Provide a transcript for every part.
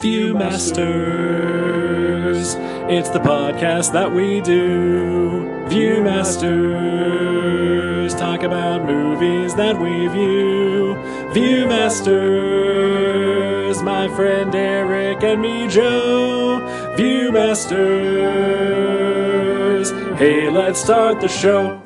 Viewmasters, it's the podcast that we do. Viewmasters, talk about movies that we view. Viewmasters, my friend Eric and me, Joe. Viewmasters, hey, let's start the show.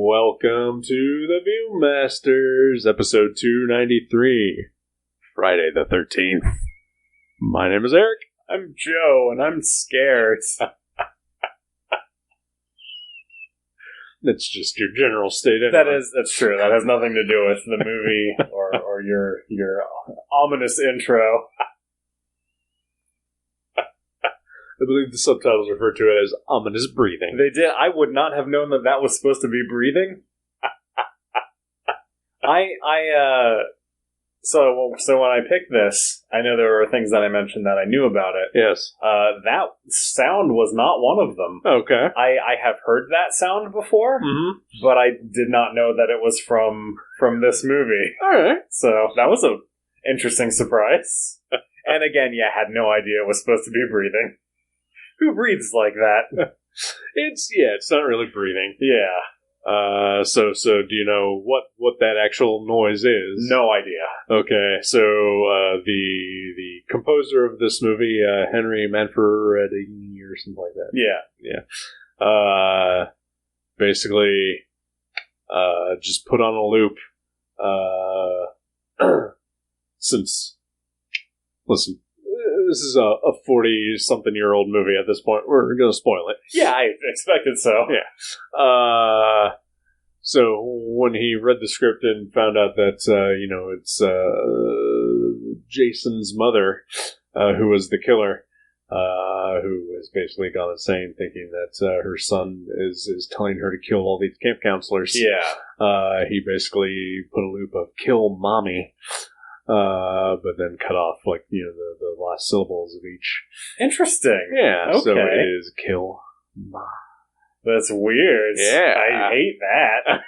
Welcome to the Viewmasters, episode 293, Friday the 13th. My name is Eric. I'm Joe, and I'm scared. That's just your general state. That's true. That has nothing to do with the movie or your ominous intro. I believe the subtitles refer to it as ominous breathing. They did. I would not have known that was supposed to be breathing. So when I picked this, I know there were things that I mentioned that I knew about it. Yes. That sound was not one of them. Okay. I have heard that sound before, but I did not know that it was from this movie. All right. So that was an interesting surprise. And again, I had no idea it was supposed to be breathing. Who breathes like that? It's not really breathing. Yeah. So do you know what that actual noise is? No idea. Okay, so the composer of this movie, Henry Manfredini or something like that. Yeah. Basically, just put on a loop. Since, listen, this is a 40-something-year-old movie at this point. We're going to spoil it. Yeah, I expected so. Yeah. So when he read the script and found out that, it's Jason's mother who was the killer, who has basically gone insane thinking that her son is telling her to kill all these camp counselors. Yeah. He basically put a loop of "kill mommy," but then cut off the last syllables of each. Interesting. Yeah. Okay. So it is "kill mommy." That's weird. Yeah. I hate that.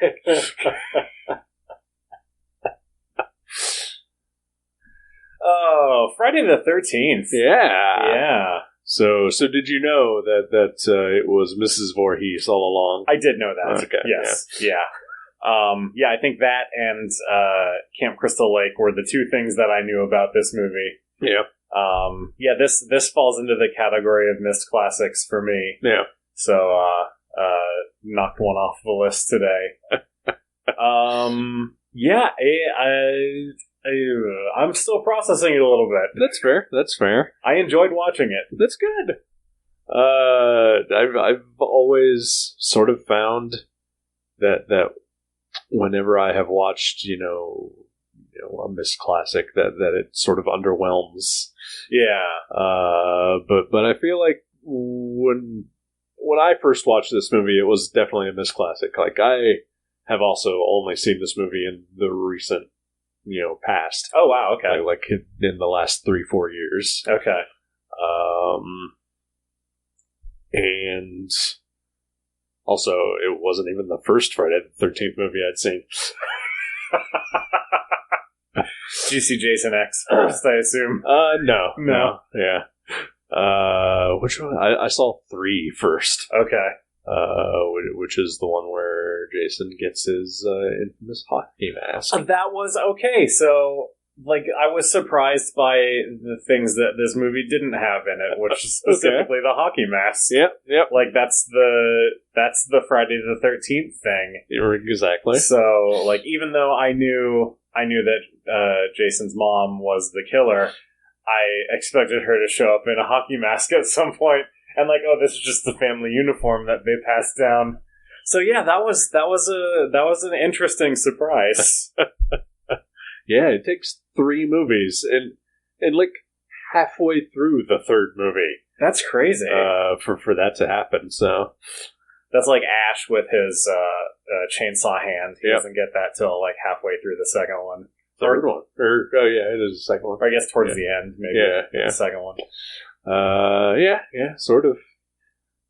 Oh, Friday the 13th. Yeah. Yeah. So did you know that it was Mrs. Voorhees all along? I did know that. Okay. Yes. Yeah. I think that and Camp Crystal Lake were the two things that I knew about this movie. Yeah. This falls into the category of missed classics for me. Yeah. So, knocked one off the list today. I'm still processing it a little bit. That's fair. I enjoyed watching it. That's good. I've always sort of found that whenever I have watched, a missed classic, that it sort of underwhelms. Yeah. But I feel like when I first watched this movie, it was definitely a missed classic. Like, I have also only seen this movie in the recent, past. Oh, wow, okay. Like in the last 3-4 years. Okay. And also, it wasn't even the first Friday the 13th movie I'd seen. Did you see Jason X first, I assume? No. Yeah. Which one? I saw 3 first. Okay. Which is the one where Jason gets his infamous hockey mask. That was okay. So, I was surprised by the things that this movie didn't have in it, which is specifically the hockey mask. Yep. That's the Friday the 13th thing. Exactly. So, even though I knew that Jason's mom was the killer, I expected her to show up in a hockey mask at some point, and this is just the family uniform that they passed down. So yeah, that was an interesting surprise. Yeah, it takes 3 movies, and halfway through the 3rd movie, that's crazy. For that to happen. So that's like Ash with his chainsaw hand. He doesn't get that till halfway through the second one. Third one. It is the second one. Or I guess towards the end, maybe. Yeah. The second one. Yeah, sort of.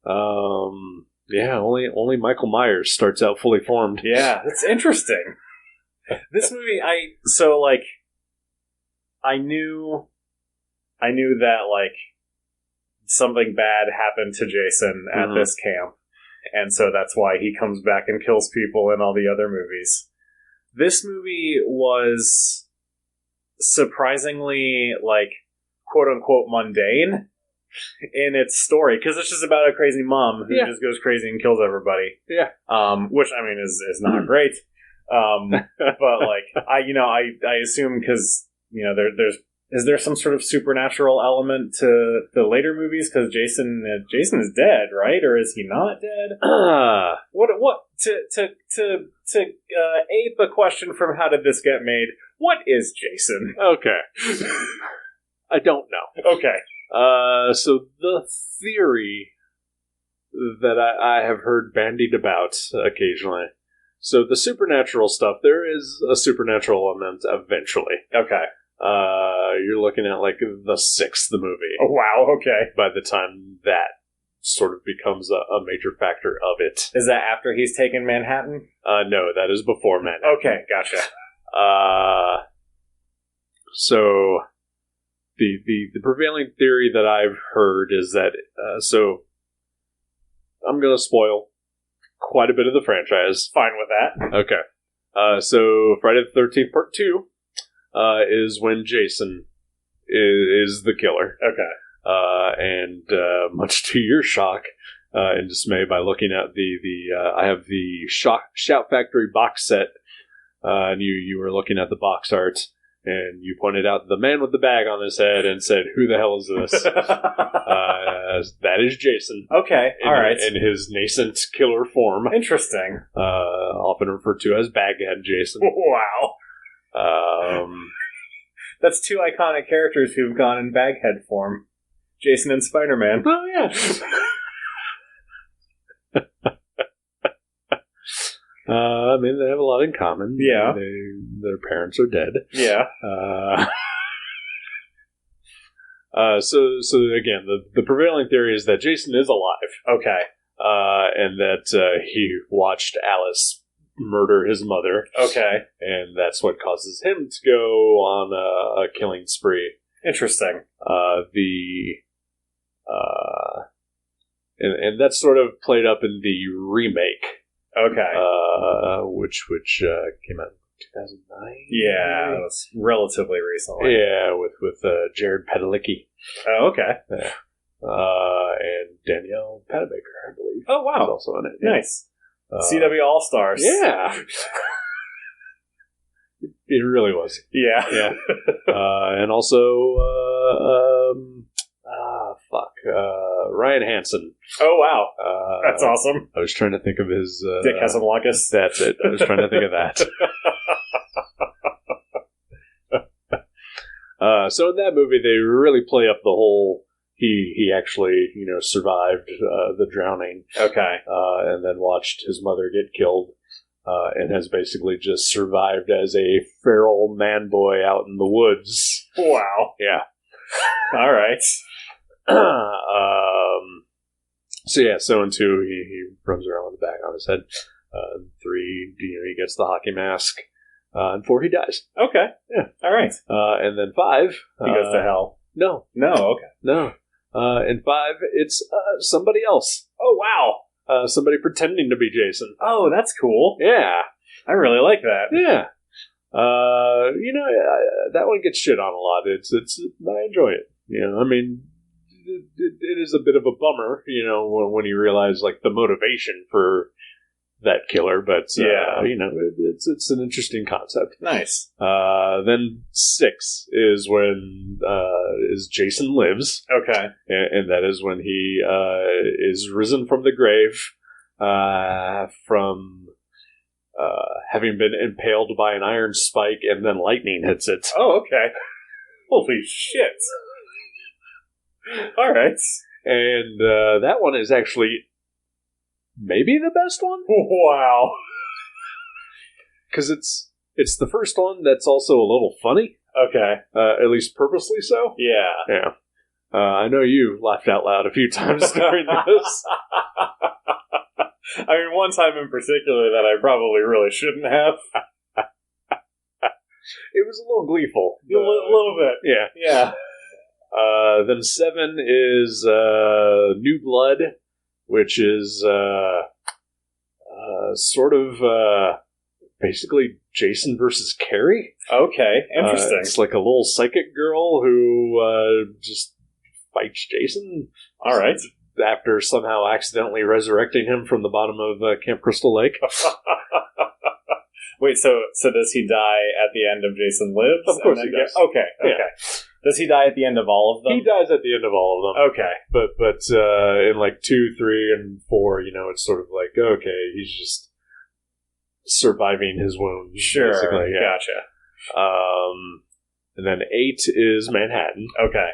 Yeah, only Michael Myers starts out fully formed. Yeah, that's interesting. This movie, I knew that, like, something bad happened to Jason at this camp, and so that's why he comes back and kills people in all the other movies. This movie was surprisingly, like, quote-unquote mundane in its story, because it's just about a crazy mom who just goes crazy and kills everybody. Yeah. Which, I mean, is not great. But, like, I assume, because, is there some sort of supernatural element to the later movies? Because Jason is dead, right? Or is he not dead? What to ape a question from How Did This Get Made? What is Jason? Okay. I don't know. Okay. So the theory that I have heard bandied about occasionally. So the supernatural stuff, there is a supernatural element eventually. Okay. You're looking at like the 6th movie. Oh, wow, okay. By the time that sort of becomes a major factor of it. Is that after he's taken Manhattan? No, that is before Manhattan. Okay, gotcha. So the prevailing theory that I've heard is that, so I'm going to spoil quite a bit of the franchise. Fine with that. Okay. So Friday the 13th Part 2 is when Jason is the killer. Okay. And much to your shock and dismay, by looking at I have the Shout Factory box set, and you were looking at the box art, and you pointed out the man with the bag on his head and said, "Who the hell is this?" That is Jason. Okay, all right. In his nascent killer form. Interesting. Often referred to as Baghead Jason. Wow. That's 2 iconic characters who've gone in Baghead form. Jason and Spider-Man. Oh, yeah. I mean, they have a lot in common. Yeah. Their parents are dead. Yeah. So again, the prevailing theory is that Jason is alive. Okay. And that he watched Alice murder his mother. Okay. And that's what causes him to go on a killing spree. Interesting. And that's sort of played up in the remake. Okay. Which came out in 2009. Yeah, that was relatively recently. Yeah, with Jared Padalecki. Oh, okay. And Danielle Panabaker, I believe. Oh, wow. Was also in it. Yeah. Nice. CW All-Stars. Yeah. It really was. Yeah. Yeah. And also, Ryan Hansen. Oh, wow. That's awesome. I was trying to think of his... Dick Casablancas. That's it. I was trying to think of that. So in that movie, they really play up the whole... He actually, survived the drowning. Okay. And then watched his mother get killed. And has basically just survived as a feral man boy out in the woods. Wow. Yeah. All right. So in 2, he runs around with a bag on his head. 3, he gets the hockey mask. And 4, he dies. Okay. Yeah. All right. And then 5... he goes to hell. No. No, okay. No. And 5, it's somebody else. Oh, wow. Somebody pretending to be Jason. Oh, that's cool. Yeah. I really like that. Yeah. That one gets shit on a lot. It's I enjoy it. I mean, it is a bit of a bummer, when you realize, like, the motivation for that killer, but, yeah. It's an interesting concept. Nice. Then 6 is when, is Jason Lives. Okay. And that is when he, is risen from the grave, from, having been impaled by an iron spike and then lightning hits it. Oh, okay. Holy shit. All right. And, that one is actually maybe the best one? Wow. Because it's the first one that's also a little funny. Okay. At least purposely so. Yeah. Yeah. I know you laughed out loud a few times during this. I mean, one time in particular that I probably really shouldn't have. It was a little gleeful. A little bit. Yeah. Yeah. Then 7 is New Blood, which is sort of basically Jason versus Carrie. Okay, interesting. It's like a little psychic girl who just fights Jason. All right. After somehow accidentally resurrecting him from the bottom of Camp Crystal Lake. Wait, so does he die at the end of Jason Lives? Of course he does. Okay. Yeah. Does he die at the end of all of them? He dies at the end of all of them. Okay. But in like 2, 3, and 4, it's sort of like, okay, he's just surviving his wounds. Sure. Basically. Yeah. Gotcha. And then 8 is Manhattan. Okay.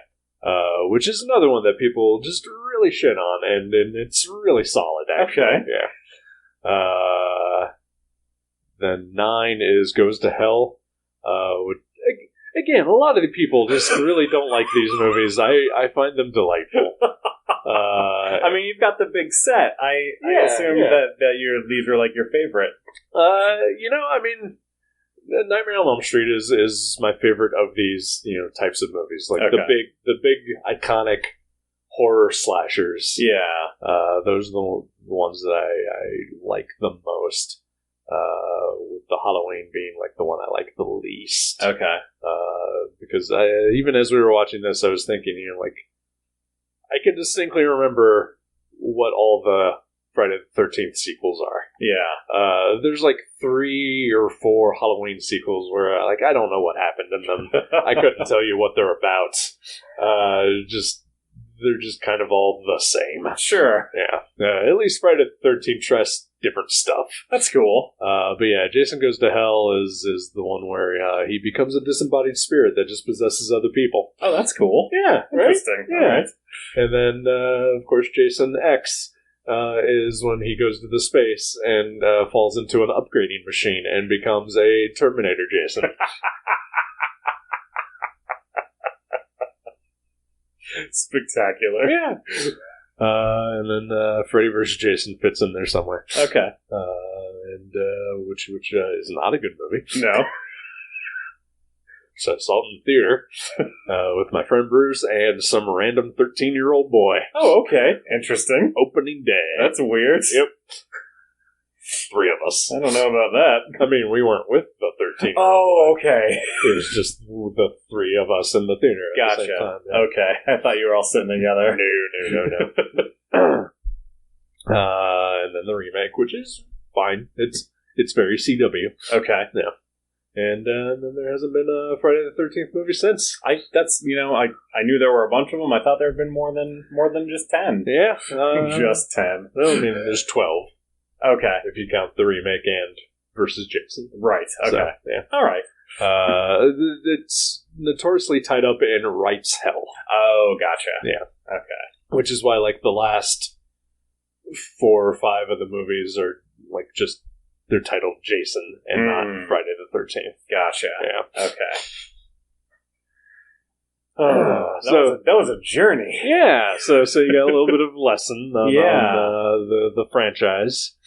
Which is another one that people just really shit on, and it's really solid, actually. Okay. Yeah. Then 9 is Goes to Hell. Again, a lot of the people just really don't like these movies. I find them delightful. I mean, you've got the big set. I assume that these are like your favorite. I mean, Nightmare on Elm Street is my favorite of these types of movies, like the big iconic horror slashers. Yeah, those are the ones that I like the most. With the Halloween being like the one I like the least. Okay. Because even as we were watching this, I was thinking, I can distinctly remember what all the Friday the 13th sequels are. Yeah. There's like 3 or 4 Halloween sequels where I don't know what happened in them. I couldn't tell you what they're about. They're just kind of all the same. Sure. Yeah. At least Friday the 13th tries different stuff. That's cool. But yeah, Jason Goes to Hell is the one where he becomes a disembodied spirit that just possesses other people. Oh, that's cool. Yeah. Interesting. Right? Yeah. All right. And then, of course, Jason X is when he goes to the space and falls into an upgrading machine and becomes a Terminator Jason. Spectacular. Yeah. And then Freddy vs. Jason fits in there somewhere. Okay. Which is not a good movie. No. So I saw it in the theater with my friend Bruce and some random 13-year-old boy. Oh, okay. Interesting. Opening day. That's weird. Yep. 3 of us. I don't know about that. I mean, we weren't with the 13-year-old Oh, boy. Okay. It was just the 3 of us in the theater at Gotcha. the same time. Yeah. Okay. I thought you were all sitting together. No. And then the remake, which is fine. It's very CW. Okay. Yeah. And then there hasn't been a Friday the 13th movie since. I knew there were a bunch of them. I thought there had been more than just 10. Yeah. Just 10. Well, I mean, there's 12. Okay. If you count the remake and versus Jason. Right. Okay. So, yeah. All right. It's notoriously tied up in rights hell. Oh, gotcha. Yeah. Okay. Which is why, the last 4 or 5 of the movies are, they're titled Jason and not Friday the 13th. Gotcha. Yeah. Okay. That was a journey. Yeah, so you got a little bit of lesson on the franchise.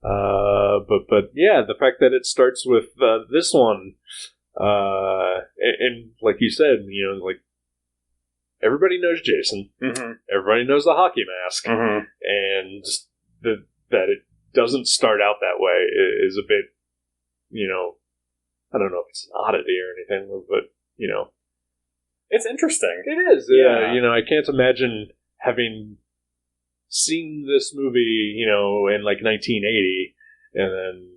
But yeah, the fact that it starts with this one, and like you said, everybody knows Jason. Mm-hmm. Everybody knows the hockey mask. Mm-hmm. And that it doesn't start out that way is a bit, I don't know if it's an oddity or anything, but, it's interesting. It is. Yeah. I can't imagine having seen this movie, in 1980 and then,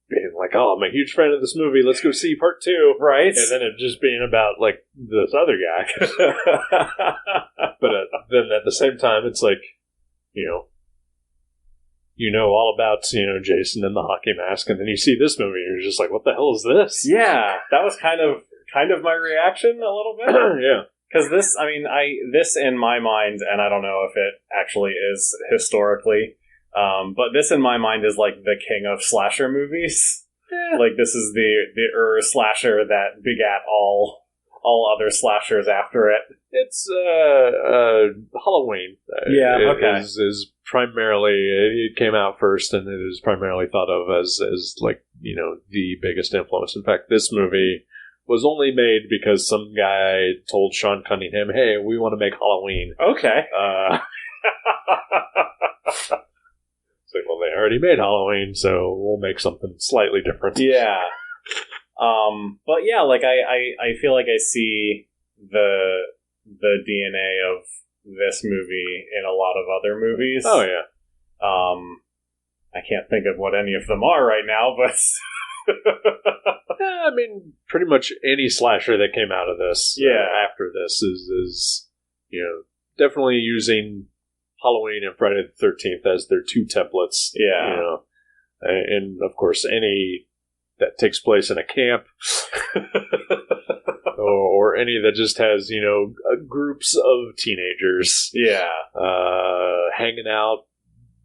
being like, oh, I'm a huge fan of this movie. Let's go see part 2. Right. And then it just being about, this other guy. But then at the same time, it's like, all about, Jason and the hockey mask. And then you see this movie and you're just like, what the hell is this? Yeah. That was kind of my reaction a little bit. Yeah. Because this in my mind, and I don't know if it actually is historically, but this in my mind is like the king of slasher movies. Yeah. Like this is the slasher that begat all all other slashers after it. It's Halloween. Okay. Is primarily, it came out first, and it is primarily thought of as like, the biggest influence. In fact, this movie was only made because some guy told Sean Cunningham, "Hey, we want to make Halloween." Okay. It's like, well, they already made Halloween, so we'll make something slightly different. Yeah. But yeah, like I feel like I see the DNA of this movie in a lot of other movies. Oh yeah. I can't think of what any of them are right now, but I mean, pretty much any slasher that came out of this, after this is definitely using Halloween and Friday the 13th as their two templates. Yeah. And of course, any that takes place in a camp, or any that just has groups of teenagers, hanging out,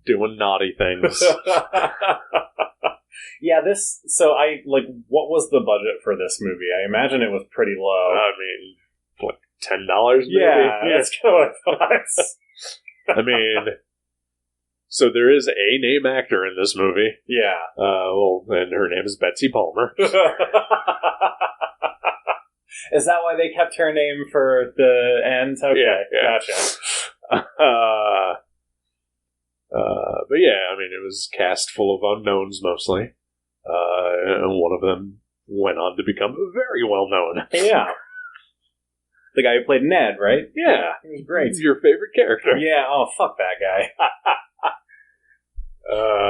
doing naughty things. Yeah, so what was the budget for this movie? I imagine it was pretty low. I mean, like $10 maybe? Yeah, that's kind of what I thought. I mean, so there is a name actor in this movie. Yeah. And her name is Betsy Palmer. Is that why they kept her name for the end? Okay, yeah. Gotcha. But yeah, I mean, it was cast full of unknowns mostly. And one of them went on to become very well known. Yeah. The guy who played Ned, right? Yeah. He was great. Your favorite character. Yeah, oh, fuck that guy.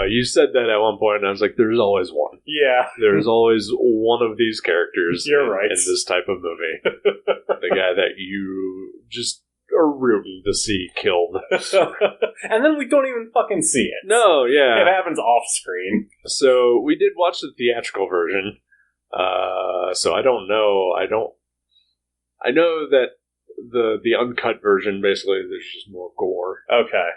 You said that at one point, and I was like, there's always one. Yeah. There's always one of these characters You're right. in this type of movie. The guy that you just are rooting to see killed. And then we don't even fucking see it. No, yeah. It happens off screen. So we did watch the theatrical version. So I don't know. I know that the uncut version, basically, there's just more gore. Okay.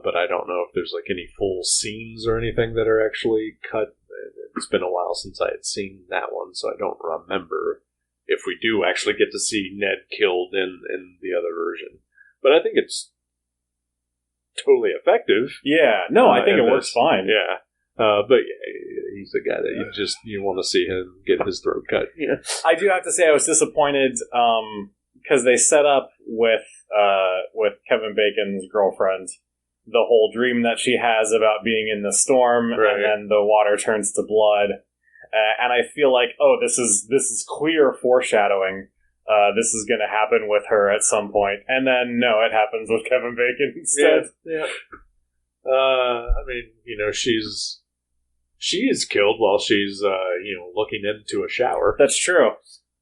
But I don't know if there's like any full scenes or anything that are actually cut. It's been a while since I had seen that one, so I don't remember if we do actually get to see Ned killed in the other version. But I think it's totally effective. Yeah. No, I think it works fine. Yeah. But he's the guy that you want to see him get his throat cut. Yeah. I do have to say I was disappointed because they set up with Kevin Bacon's girlfriend the whole dream that she has about being in the storm, right. And then the water turns to blood. And I feel like, this is clear foreshadowing. This is going to happen with her at some point, and then no, it happens with Kevin Bacon instead. Yeah. I mean, she is killed while she's looking into a shower. That's true.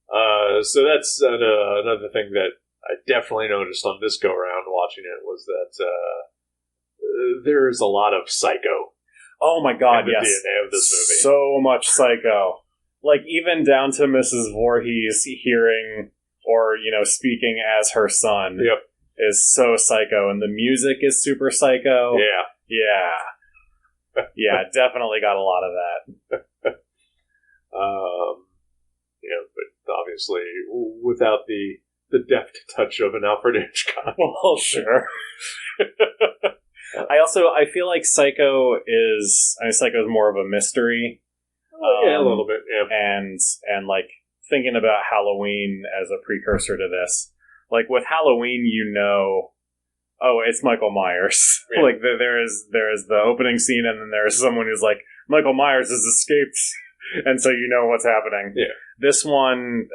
So that's another thing that I definitely noticed on this go around watching it was that there's a lot of Psycho. Oh my god, in the yes. DNA of this movie. So much Psycho. Like, even down to Mrs. Voorhees hearing or, speaking as her son is so Psycho. And the music is super Psycho. Yeah. Yeah. Yeah, definitely got a lot of that. But obviously without the deft touch of an Alfred Hitchcock. Well, sure. I feel like Psycho is more of a mystery. Yeah, a little bit, yeah. And like thinking about Halloween as a precursor to this, like with Halloween, it's Michael Myers. Yeah. Like there is the opening scene, and then there's someone who's like, Michael Myers has escaped, and so you know what's happening. Yeah. This one,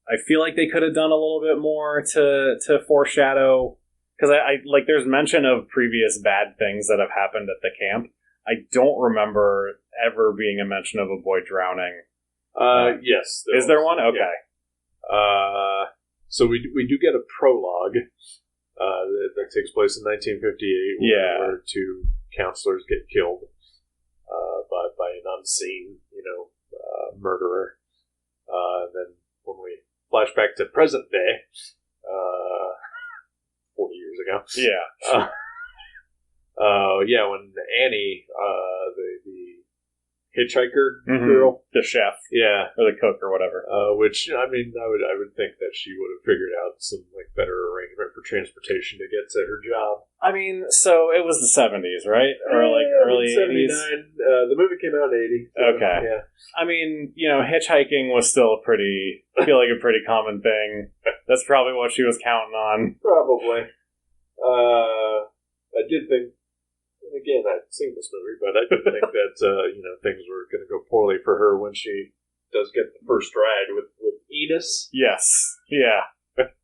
I feel like they could have done a little bit more to foreshadow, because I like there's mention of previous bad things that have happened at the camp. I don't remember ever being a mention of a boy drowning. Yes. Is there one? Okay. Yeah. So we do get a prologue that takes place in 1958 where two counselors get killed by an unseen, murderer. Then when we flash back to present day, 40 years ago. Yeah. When Annie, the hitchhiker girl, the chef, or the cook or whatever. which I mean, I would think that she would have figured out some like better arrangement for transportation to get to her job. I mean, so it was the 70s, right? Or like early 79. 80s? The movie came out in 80. So, Okay. Yeah. I mean, hitchhiking was still I feel like a pretty common thing. That's probably what she was counting on. Probably. I did think, and again, I'd seen this movie, but I did think that, things were going to go poorly for her when she does get the first ride with Enos. Yes. Yeah. But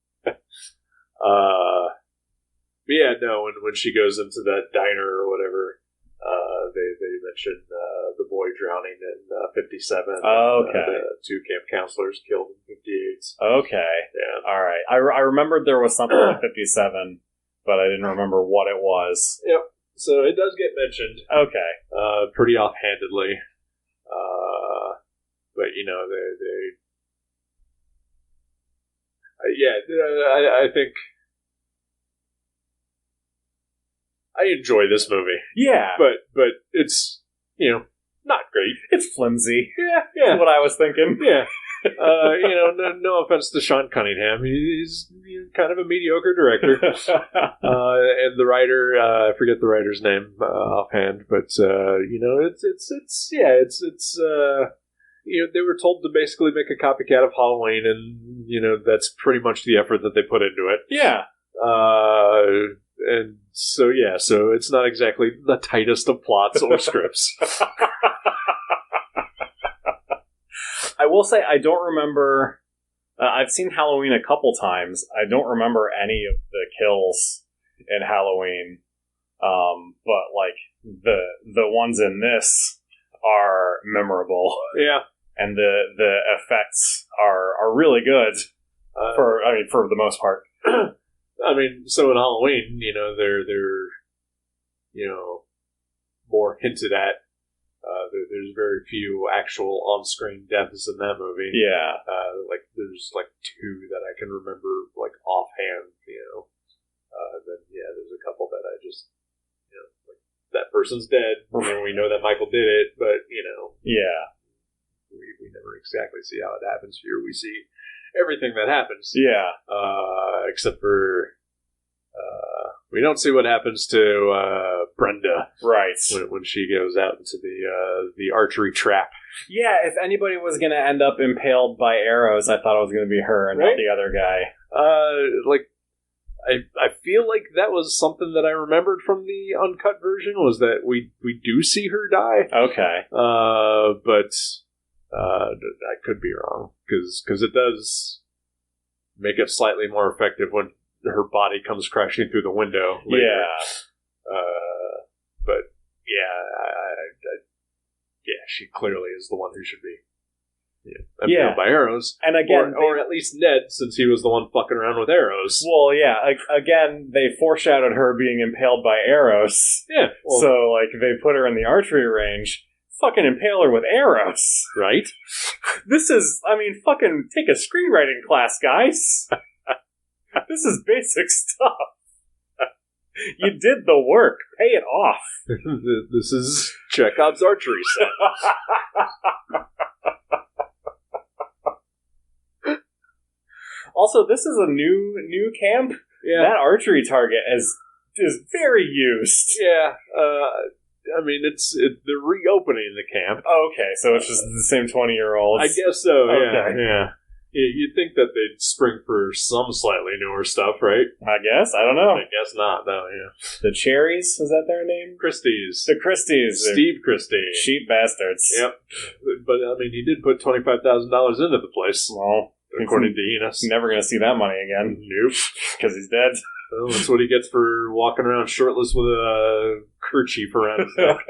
yeah, no, when she goes into that diner or whatever, they mention the boy drowning in 57. Oh, okay. And, the 2 camp counselors killed in 58. Okay. Yeah. All right. I remembered there was something in 57, but I didn't remember what it was. Yep. So it does get mentioned. Okay. Pretty offhandedly. But, I think I enjoy this movie. Yeah. But it's, not great. It's flimsy. Yeah. That's what I was thinking. Yeah. No offense to Sean Cunningham. He's kind of a mediocre director. And the writer, I forget the writer's name offhand, but, they were told to basically make a copycat of Halloween, and, that's pretty much the effort that they put into it. Yeah. And so it's not exactly the tightest of plots or scripts. I will say I don't remember. I've seen Halloween a couple times. I don't remember any of the kills in Halloween, but like the ones in this are memorable. Yeah, and the effects are really good for the most part. I mean, so in Halloween, they're more hinted at. There's very few actual on-screen deaths in that movie. Yeah. There's 2 that I can remember, offhand, then, there's a couple that I just, that person's dead, and we know that Michael did it, but, Yeah. We never exactly see how it happens. Here we see everything that happens. Yeah. Except for, we don't see what happens to Brenda, right, when she goes out into the archery trap. Yeah, if anybody was going to end up impaled by arrows, I thought it was going to be her and not the other guy. I feel like that was something that I remembered from the uncut version, was that we do see her die. Okay, but I could be wrong, because it does make it slightly more effective when her body comes crashing through the window later. Yeah. But she clearly is the one who should be impaled by arrows. And again, or at least Ned, since he was the one fucking around with arrows. Well, yeah. Again, they foreshadowed her being impaled by arrows. Yeah. Well, so they put her in the archery range. Fucking impale her with arrows. Right? This is, fucking take a screenwriting class, guys. This is basic stuff. You did the work. Pay it off. This is Chekhov's archery set. Also, this is a new camp. Yeah. That archery target is very used. Yeah. They're reopening the camp. Okay, so it's just the same 20-year-olds. I guess so. Okay. Yeah. You'd think that they'd spring for some slightly newer stuff, right? I guess. I don't know. I guess not, though, yeah. The Cherries? Was that their name? Christie's. The Christie's. Steve Christie. Cheap bastards. Yep. But, he did put $25,000 into the place. Well, according to Enos. Never going to see that money again. Nope. Because he's dead. Well, that's what he gets for walking around shirtless with a kerchief around his neck.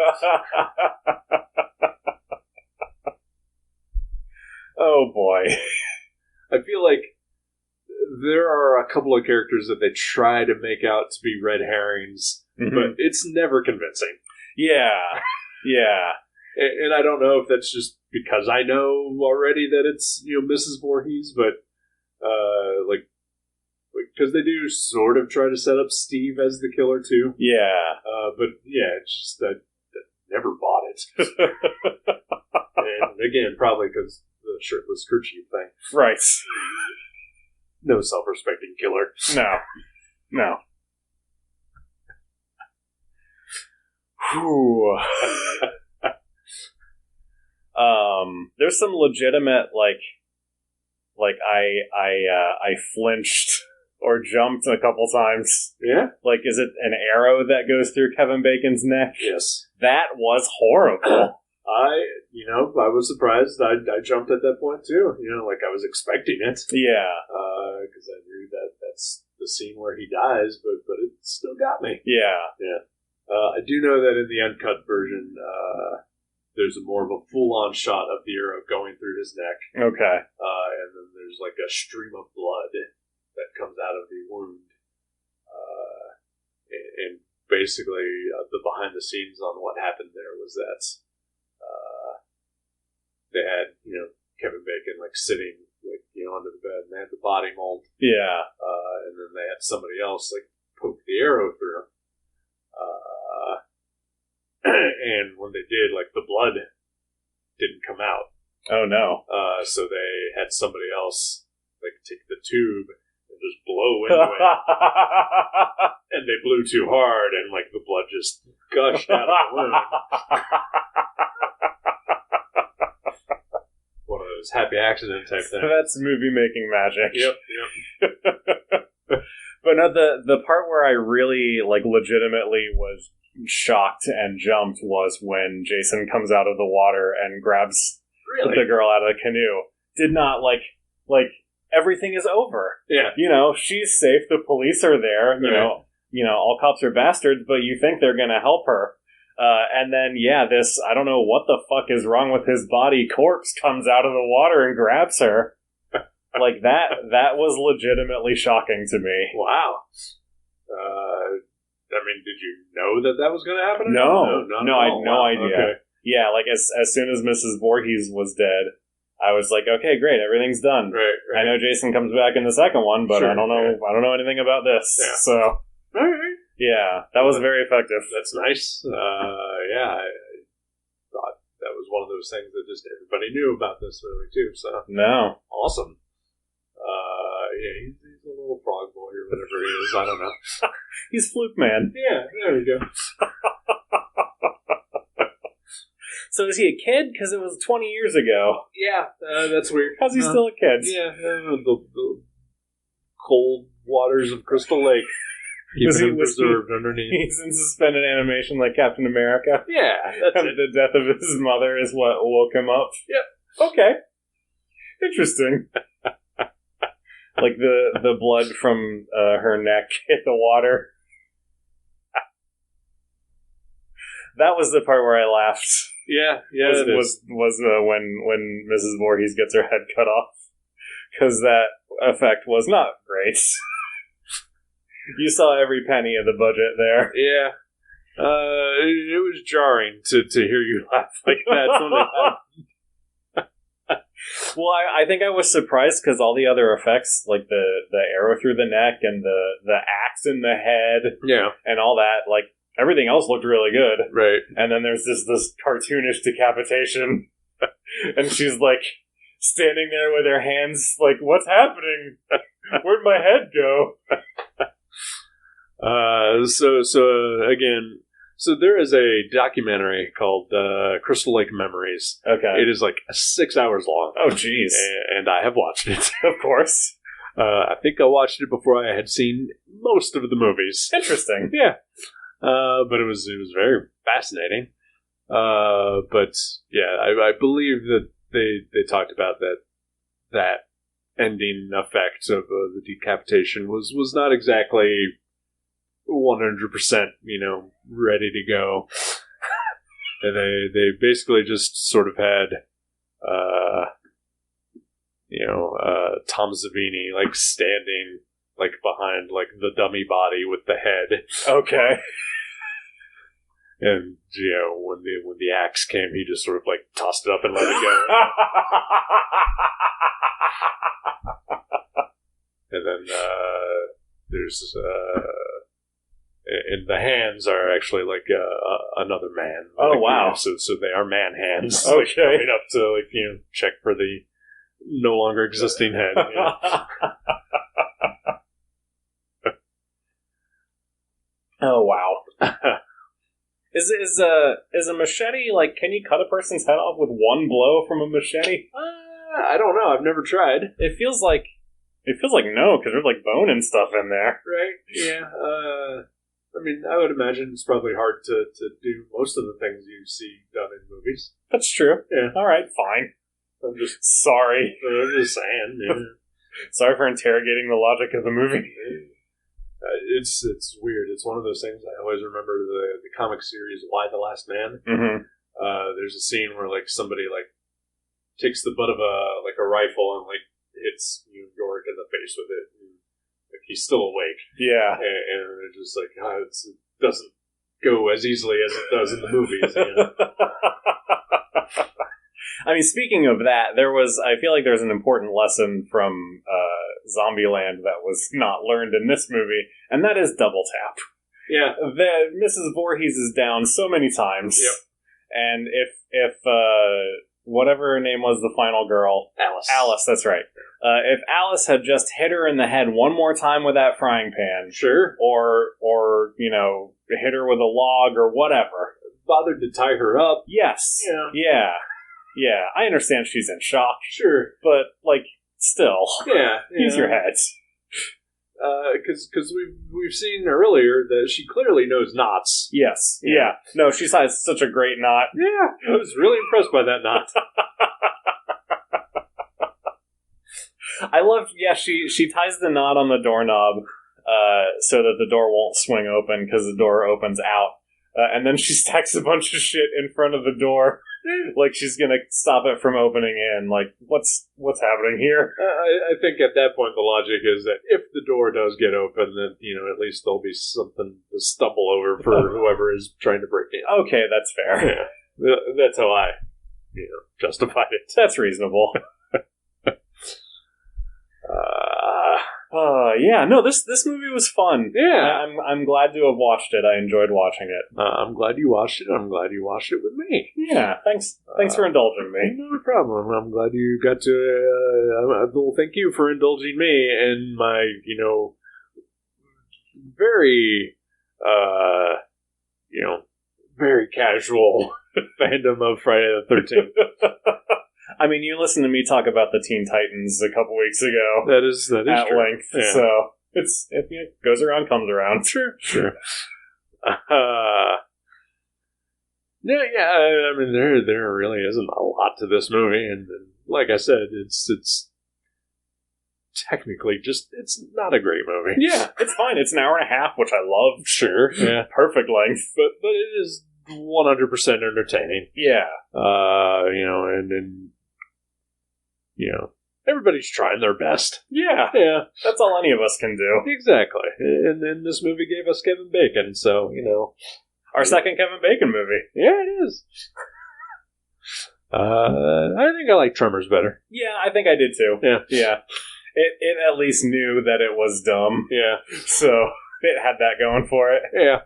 Oh, boy. I feel like there are a couple of characters that they try to make out to be red herrings, but it's never convincing. Yeah. Yeah. And I don't know if that's just because I know already that it's, Mrs. Voorhees, but, because they do sort of try to set up Steve as the killer, too. Yeah. But, yeah, it's just that I never bought it. And again, probably because the shirtless crew chief thing. Right. No self-respecting killer. No. Whew. There's some legitimate I flinched or jumped a couple times. Yeah? Like, is it an arrow that goes through Kevin Bacon's neck? Yes. That was horrible. I was surprised. I jumped at that point too. Like I was expecting it. Yeah. Because I knew that's the scene where he dies, but it still got me. Yeah. Yeah. I do know that in the uncut version, there's more of a full-on shot of the arrow going through his neck. Okay. And then there's like a stream of blood that comes out of the wound. And basically, the behind-the-scenes on what happened there was that they had, Kevin Bacon sitting under the bed, and they had the body mold. Yeah. And then they had somebody else poke the arrow through. And when they did, the blood didn't come out. Oh no. So they had somebody else take the tube and just blow into it. And they blew too hard, and the blood just gushed out of the wound. One of those happy accident type things. That's movie making magic. Yep. But no, the part where I really legitimately was shocked and jumped was when Jason comes out of the water and grabs the girl out of the canoe. Did not everything is over. Yeah. She's safe. The police are there. You know, all cops are bastards, but you think they're going to help her. And then, this, I don't know what the fuck is wrong with his body, corpse comes out of the water and grabs her. That was legitimately shocking to me. Wow. Did you know that was going to happen? No, I had no idea. Okay. Yeah, as soon as Mrs. Voorhees was dead, I was like, okay, great, everything's done. Right. I know Jason comes back in the second one, but Sure, I don't know anything about this. Yeah. So, all right. Yeah, that was very effective. That's nice. I thought that was one of those things that just everybody knew about this movie too. So No. awesome. He's a little frog boy or whatever he is. I don't know. He's Fluke Man. Yeah, there we go. So is he a kid? Because it was 20 years ago. Yeah, that's weird. How's he still a kid? Yeah, the cold waters of Crystal Lake. Keeping him preserved underneath. He's in suspended animation like Captain America. Yeah, that's and it. The death of his mother is what woke him up. Yep. Okay. Interesting. The blood from her neck hit the water. That was the part where I laughed. Yeah, was when Mrs. Voorhees gets her head cut off, because that effect was not great. You saw every penny of the budget there. Yeah, it was jarring to hear you laugh like that. Well, I think I was surprised because all the other effects, like the arrow through the neck and the axe in the head, and all that, everything else looked really good. Right. And then there's this cartoonish decapitation. And she's standing there with her hands what's happening? Where'd my head go? So there is a documentary called Crystal Lake Memories. Okay. It is 6 hours long. Oh, jeez. And I have watched it. Of course. I think I watched it before I had seen most of the movies. Interesting. Yeah. But it was very fascinating. But yeah, I believe that they talked about that ending effect of the decapitation was not exactly 100%, ready to go. And they basically just sort of had, Tom Savini standing behind the dummy body with the head. Okay. And when the axe came, he just sort of tossed it up and let it go. And then there's and the hands are actually like another man. Oh, like, wow. So they are man hands. Okay. Like, coming up to check for the no longer existing head. Oh, wow. Is a machete, like, can you cut a person's head off with one blow from a machete? I don't know. I've never tried. It feels like no, because there's like bone and stuff in there. Right? Yeah. I mean, I would imagine it's probably hard to do most of the things you see done in movies. That's true. Yeah. All right, fine. I'm just sorry. saying. Yeah. Sorry for interrogating the logic of the movie. It's weird. It's one of those things I always remember the comic series Y the Last Man. Mm-hmm. There's a scene where like somebody like takes the butt of a rifle and like hits York in the face with it. And, like, he's still awake. Yeah, and it's just like it doesn't go as easily as it does in the movies. I mean, speaking of that, I feel like there's an important lesson from Zombieland that was not learned in this movie, and that is double tap. Yeah. Mrs. Voorhees is down so many times. Yep. And if whatever her name was, the final girl, Alice, that's right. If Alice had just hit her in the head one more time with that frying pan, sure, or hit her with a log or whatever, bothered to tie her up. Yes. Yeah. I understand she's in shock. Sure, but like, still, use your head. Because we've seen earlier that she clearly knows knots. Yes. Yeah. No, she ties such a great knot. Yeah, I was really impressed by that knot. I love. Yeah, she ties the knot on the doorknob, so that the door won't swing open because the door opens out, and then she stacks a bunch of shit in front of the door. Like she's gonna stop it from opening in. Like, what's happening here? I think at that point the logic is that if the door does get open, then at least there'll be something to stumble over for whoever is trying to break in. Okay, that's fair. Yeah. That's how I, justified it. That's reasonable. Yeah, no, this movie was fun. Yeah. I'm glad to have watched it. I enjoyed watching it. I'm glad you watched it. I'm glad you watched it with me. Yeah, thanks for indulging me. No problem. I'm glad you got to, well, thank you for indulging me and my, very, very casual fandom of Friday the 13th. I mean, you listened to me talk about the Teen Titans a couple weeks ago. That is at true. length. Yeah. So it goes around, comes around. Sure. I mean, there really isn't a lot to this movie, and like I said, it's technically it's not a great movie. Yeah, it's fine. It's an hour and a half, which I love. Sure, yeah, perfect length, but it is 100% entertaining. Yeah, and everybody's trying their best. Yeah, that's all any of us can do. Exactly, and then this movie gave us Kevin Bacon, so our second Kevin Bacon movie. Yeah, it is. I think I like Tremors better. Yeah, I think I did too. Yeah. It at least knew that it was dumb. Yeah. So it had that going for it. Yeah.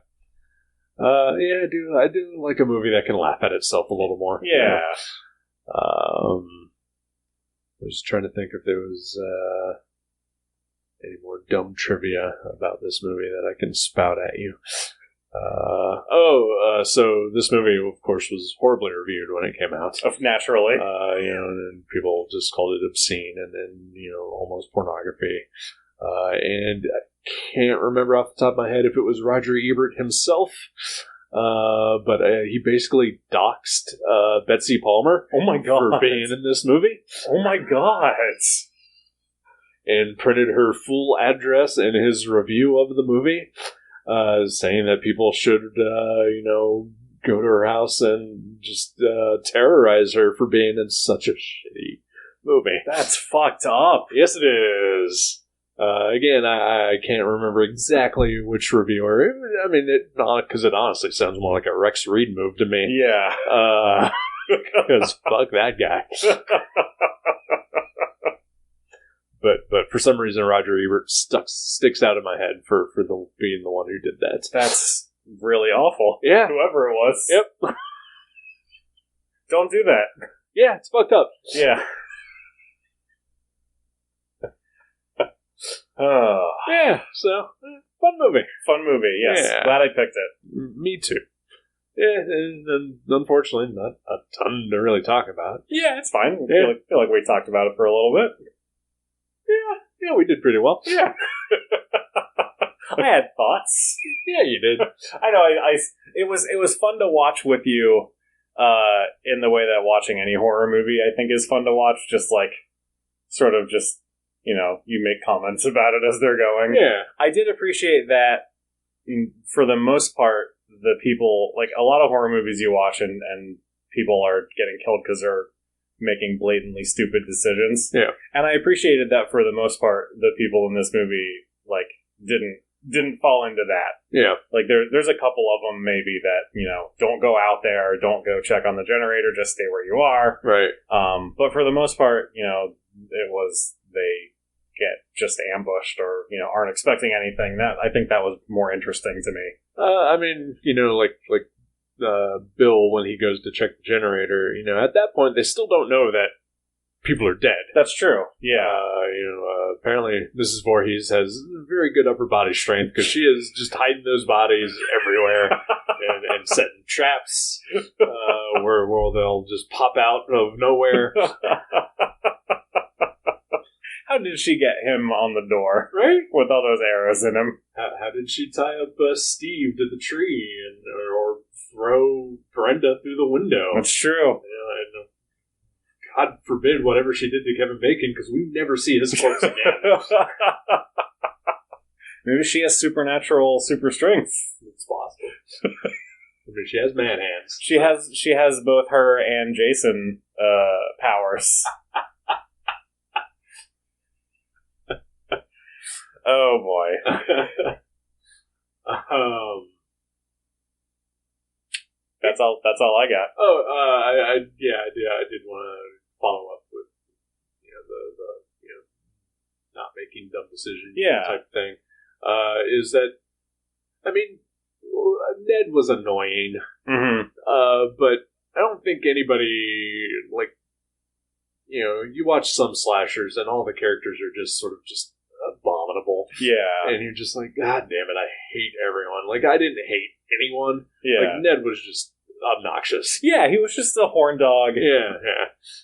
I do like a movie that can laugh at itself a little more. Yeah. I was trying to think if there was any more dumb trivia about this movie that I can spout at you. So this movie, of course, was horribly reviewed when it came out. Naturally. And then people just called it obscene and then, almost pornography. And I can't remember off the top of my head if it was Roger Ebert himself, but he basically doxed Betsy Palmer. Oh my God. For being in this movie. Oh my God. And printed her full address in his review of the movie. Saying that people should, go to her house and just terrorize her for being in such a shitty movie. That's fucked up. Yes, it is. Again, I can't remember exactly which reviewer. I mean, because it honestly sounds more like a Rex Reed move to me. Yeah. Because fuck that guy. But for some reason, Roger Ebert sticks out in my head for being the one who did that. That's really awful. Yeah. Whoever it was. Yep. Don't do that. Yeah, it's fucked up. Yeah. Oh. Yeah, so, fun movie. Fun movie, yes. Yeah. Glad I picked it. Me too. Yeah, and unfortunately, not a ton to really talk about. Yeah, it's fine. Yeah. I feel like we talked about it for a little bit. Yeah, we did pretty well. Yeah. I had thoughts. Yeah, you did. I know. It was fun to watch with you. In the way that watching any horror movie, I think, is fun to watch. Just like, sort of, just you make comments about it as they're going. Yeah, I did appreciate that. For the most part, the people, like a lot of horror movies you watch, and people are getting killed because they're making blatantly stupid decisions. Yeah, and I appreciated that for the most part. The people in this movie didn't fall into that. Yeah. Like, there's a couple of them maybe that, don't go out there, don't go check on the generator, just stay where you are. Right. But for the most part, it was, they get just ambushed or, aren't expecting anything. I think that was more interesting to me. I mean, Bill, when he goes to check the generator, at that point, they still don't know that people are dead. That's true. Yeah. Apparently Mrs. Voorhees has very good upper body strength because she is just hiding those bodies everywhere and setting traps where they'll just pop out of nowhere. How did she get him on the door? Right? With all those arrows in him. How did she tie up Steve to the tree or throw Brenda through the window? That's true. And God forbid whatever she did to Kevin Bacon, because we never see his corpse again. Maybe she has supernatural super strength. It's possible. I mean, she has man hands. She has both her and Jason powers. Oh boy. That's all I got. Oh, I did want to follow up with the not making dumb decisions type thing. Is that, I mean, Ned was annoying, but I don't think anybody, like, you watch some slashers and all the characters are just sort of just abominable. Yeah. And you're just like, God damn it, I hate everyone. Like, I didn't hate anyone. Yeah. Like, Ned was just obnoxious. Yeah, he was just a horn dog. Yeah.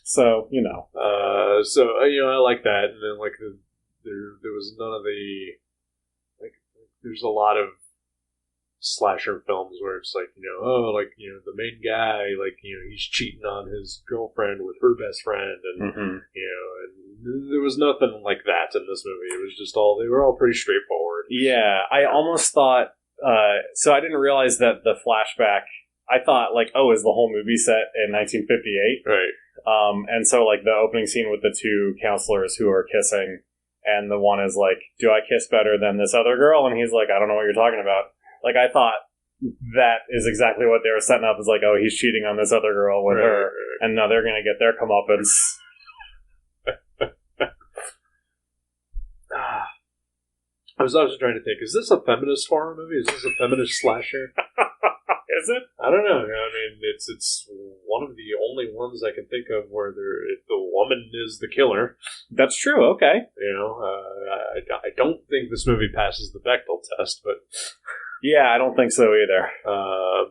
So, I like that. And then, like, there was none of the, like, there's a lot of slasher films where it's like, the main guy, like, he's cheating on his girlfriend with her best friend, and, and there was nothing like that in this movie. It was just they were all pretty straightforward. Yeah, I almost thought, so I didn't realize that the flashback, I thought, like, is the whole movie set in 1958? Right. And so, like, the opening scene with the two counselors who are kissing, and the one is like, do I kiss better than this other girl? And he's like, I don't know what you're talking about. Like, I thought that is exactly what they were setting up, is like, he's cheating on this other girl with her, and now they're going to get their comeuppance. I was also trying to think, is this a feminist horror movie? Is this a feminist slasher? Is it? I don't know. I mean, it's one of the only ones I can think of where the woman is the killer. That's true, okay. I don't think this movie passes the Bechdel test, but... Yeah, I don't think so either. I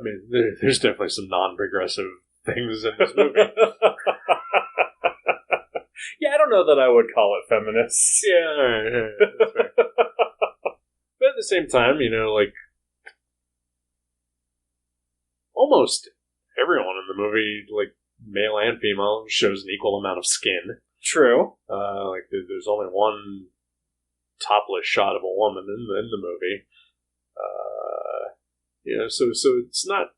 mean, there's definitely some non-progressive things in this movie. Yeah, I don't know that I would call it feminist. Yeah, all right, that's fair. But at the same time, like, almost everyone in the movie, like, male and female, shows an equal amount of skin. True. Like, there's only one topless shot of a woman in the movie. So it's not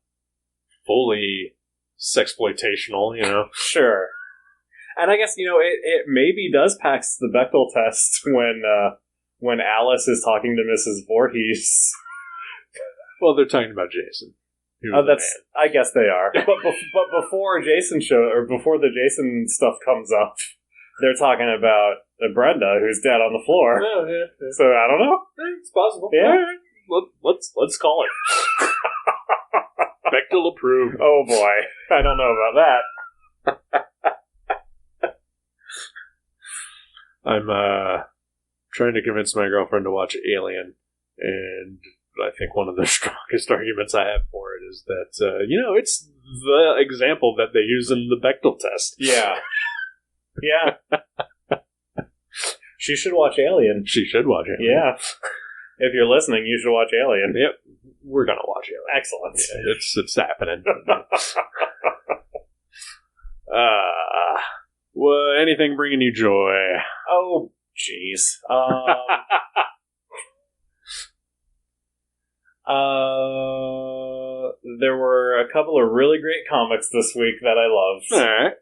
fully sexploitational, Sure. And I guess, it maybe does pass the Bechdel test when Alice is talking to Mrs. Voorhees. Well, they're talking about Jason. He was that's. I guess they are. But before Jason before the Jason stuff comes up, they're talking about Brenda, who's dead on the floor. Oh, yeah. So I don't know. It's possible. Yeah. Let's call it. Bechtel approved. Oh boy, I don't know about that. I'm trying to convince my girlfriend to watch Alien, and I think one of the strongest arguments I have for it is that it's the example that they use in the Bechtel test. Yeah. Yeah. She should watch Alien. She should watch Alien. Yeah. If you're listening, you should watch Alien. Yep. We're gonna watch Alien. Excellent. Yeah, it's happening. Well, anything bringing you joy? Oh, jeez. There were a couple of really great comics this week that I loved. All right.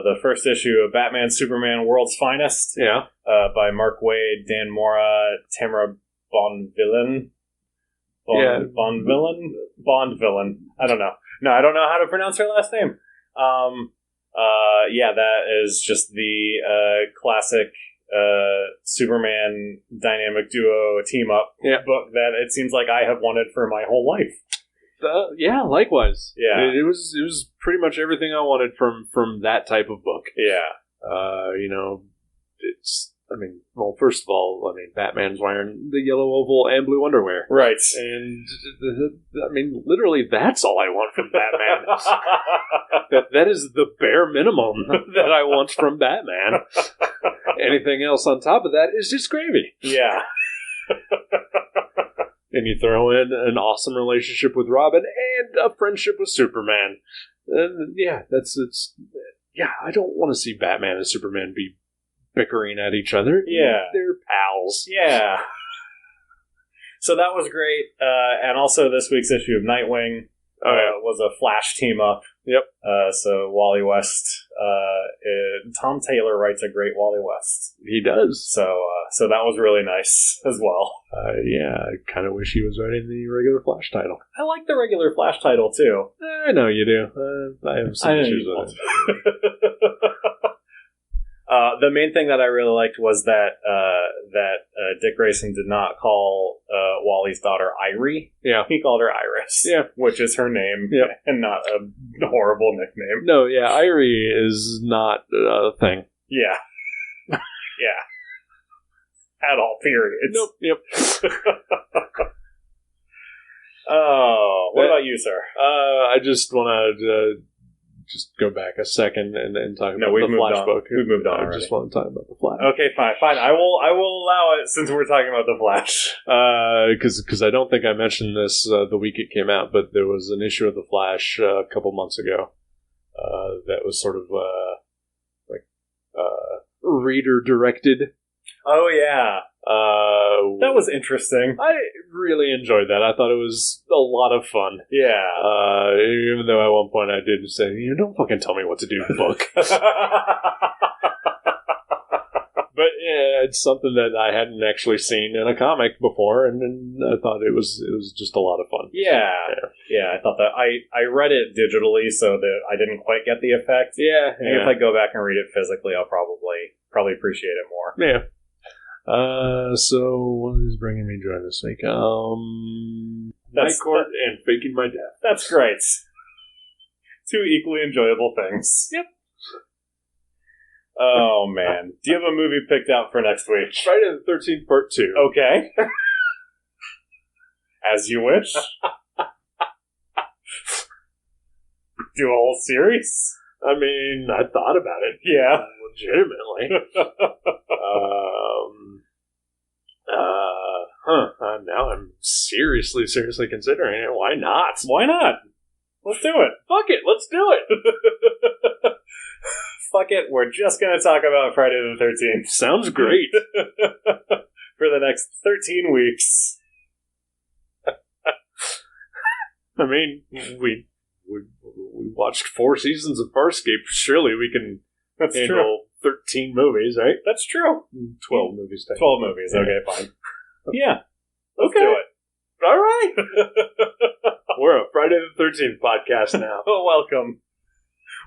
The first issue of Batman Superman World's Finest. Yeah. By Mark Waid, Dan Mora, Tamara Bonvillain. Bondvillain. I don't know. No, I don't know how to pronounce her last name. That is just the classic Superman dynamic duo team up book that it seems like I have wanted for my whole life. Likewise. Yeah, it was pretty much everything I wanted from that type of book. Yeah, it's. First of all, Batman's wearing the yellow oval and blue underwear. Right. And, literally, that's all I want from Batman. that is the bare minimum that I want from Batman. Anything else on top of that is just gravy. Yeah. And you throw in an awesome relationship with Robin and a friendship with Superman. And, I don't want to see Batman and Superman be bickering at each other. Yeah. They're pals. Yeah. So that was great. And also this week's issue of Nightwing was a Flash team up. Yep. So Wally West, Tom Taylor writes a great Wally West. He does. So that was really nice as well. I kind of wish he was writing the regular Flash title. I like the regular Flash title too. I know you do. I have some issues with it. The main thing that I really liked was that Dick Grayson did not call Wally's daughter Irie. Yeah. He called her Iris. Yeah. Which is her name. Yep. And not a horrible nickname. No, yeah, Irie is not a thing. Yeah. Yeah. At all, period. Nope. Yep. Oh, what about you, sir? I just want to just go back a second and talk about the Flash book. We've moved on. I just want to talk about the Flash. Okay, fine. I will allow it since we're talking about the Flash. Because I don't think I mentioned this the week it came out, but there was an issue of the Flash a couple months ago that was sort of reader directed. Oh yeah. That was interesting. I really enjoyed that. I thought it was a lot of fun. Yeah. Even though at one point I did say, don't fucking tell me what to do in the book. But yeah, it's something that I hadn't actually seen in a comic before, and I thought it was just a lot of fun. Yeah. I thought that I read it digitally, so that I didn't quite get the effect. Yeah. Maybe if I go back and read it physically, I'll probably appreciate it more. Yeah. So what is bringing me joy this week? Night Court and Faking My Death. That's great. Two equally enjoyable things. Yep. Oh man, do you have a movie picked out for next week? Friday the 13th Part 2. Okay. As you wish. Do a whole series? I mean, I thought about it. Yeah. Legitimately. Now I'm seriously considering it. Why not? Why not? Let's do it. Fuck it. Let's do it. Fuck it. We're just going to talk about Friday the 13th. Sounds great. For the next 13 weeks. I mean, we watched 4 seasons of Farscape. Surely we can handle 13 movies, right? That's true. 12 movies. 12 movies. Okay, fine. Yeah. Let's do it. All right. We're a Friday the 13th podcast now. Welcome.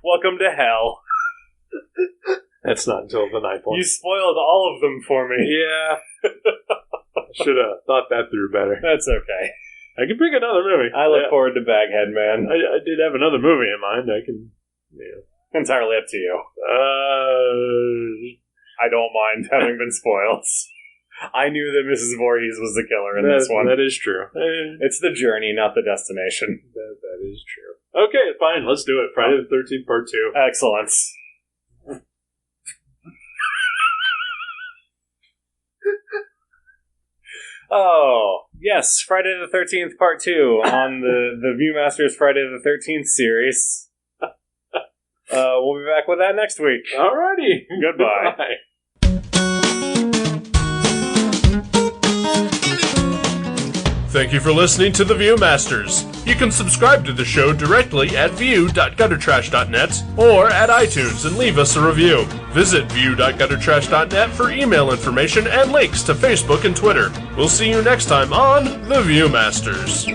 Welcome to hell. That's not until the 9th one. You spoiled all of them for me. Yeah. I should have thought that through better. That's okay. I can pick another movie. I look forward to Baghead, man. I did have another movie in mind. I can... Yeah. Entirely up to you. I don't mind having been spoiled. I knew that Mrs. Voorhees was the killer in this one. That is true. It's the journey, not the destination. That is true. Okay, fine. Let's do it. Friday the 13th, Part 2. Excellent. Oh, yes. Friday the 13th, Part 2 on the Viewmasters Friday the 13th series. We'll be back with that next week. Alrighty. Goodbye. Bye. Thank you for listening to The Viewmasters. You can subscribe to the show directly at view.guttertrash.net or at iTunes and leave us a review. Visit view.guttertrash.net for email information and links to Facebook and Twitter. We'll see you next time on The Viewmasters.